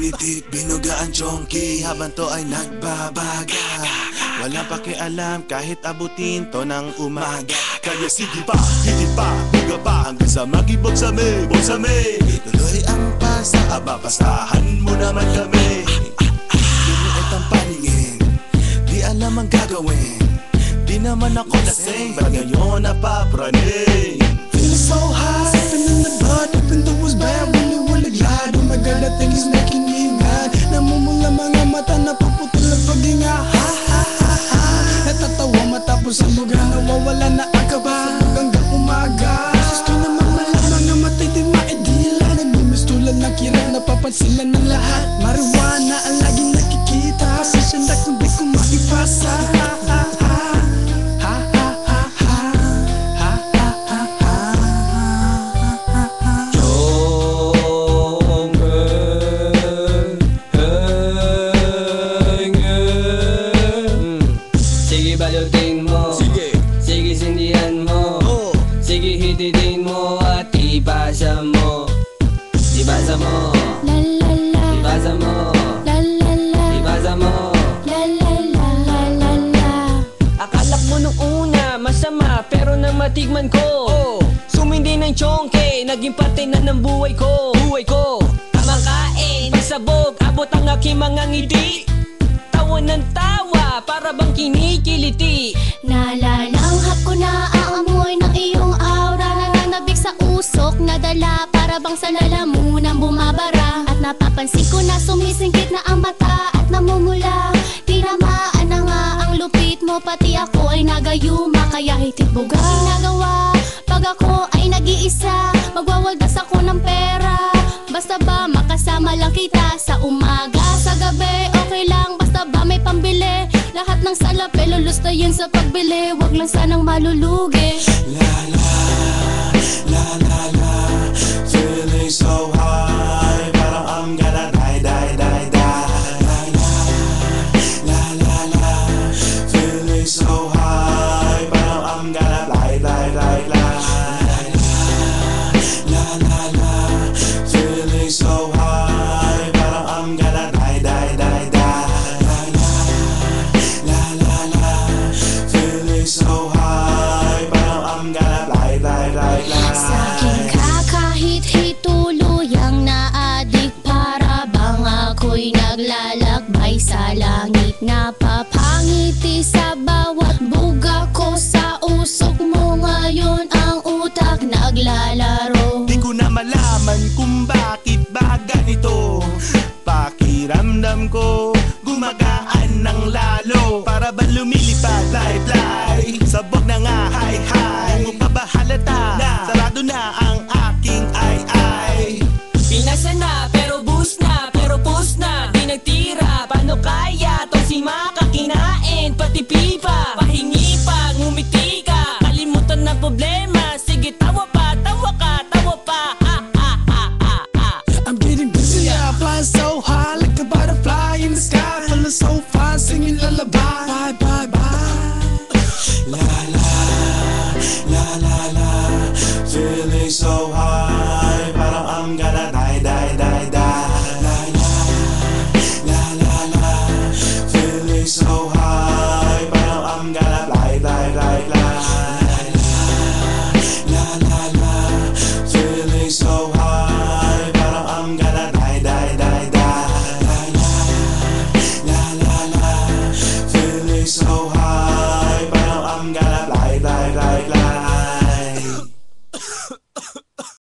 Titik, binuga ang chonky habang to ay nagbabaga. Walang pakialam kahit abutin to ng umaga. Kaya sige pa, higit pa, buga pa hanggang sa magibog sa me, ituloy ang pasa, ababastahan mo naman kami. Lumiit ang paningin, di alam ang gagawin. Di naman ako lasing, ba't ngayon napapraning? Feeling so high, sipping in the bud, even though it's bad, really walang glad. Oh my God, that thing is making me mad. Namumula mga mata, napuputil ang paghinga. Ha ha ha ha. Natatawa matapos ang buga, nawawala na ang kaba hanggang umaga. Gusto naman malaman na matay di maidila. Nagmimistulan ng kirang, napapansin lang ng lahat. Marijuana ang laging nakikita, pasensya na kung di ko maipasa. Ha ha ha. Balutin mo, sige sindihan mo, sige hitidin mo at ipasa mo. Ipasa mo, ipasa mo, ipasa mo. Akala mo nung una masama pero nang matigman ko, sumindi ng chonke, naging parte na ng buhay ko. Tamang kain, pagsabog, abot ang aking mga ngiti. Tawa ng tawa, para bang kinikiliti. Nalalanghap ko na ang amoy ng iyong aura. Nananabik sa usok na dala, para bang sa lalamunan bumabara. At napapansin ko na sumisingkit na ang mata at namumula. Tinamaan na nga ang lupit mo, pati ako ay nagayuma. Kaya hitit buga ginagawa pag ako ay nag-iisa. Magwawaldas ako ng pera, basta ba makasama lang kita. Sa umaga, sa gabi, okay lang, basta ba may pambili. Lahat ng salapi lulustayin sa pagbili, wag lang sanang malulugi. La la, la la la, feeling so high, parang I'm gonna die, die, die, die. La la, la la la, feeling so high, parang I'm gonna fly, fly, fly, fly. La la la, feeling so high, parang I'm gonna die, die, die, die. So high, parang I'm gonna fly, fly, fly, fly. Sa'king kakahit-hit tuluyang naadik, para bang ako'y naglalakbay sa langit. Napapangiti sa bawat buga ko, sa usok mo ngayon ang utak naglalaro. Di ko na malaman kung bakit ba ganito. Pakiramdam ko gumagaan ng lalo, para ba lumilipad, fly, fly. Sabog na nga, hi, hi. Di mo pa ba halata na sarado na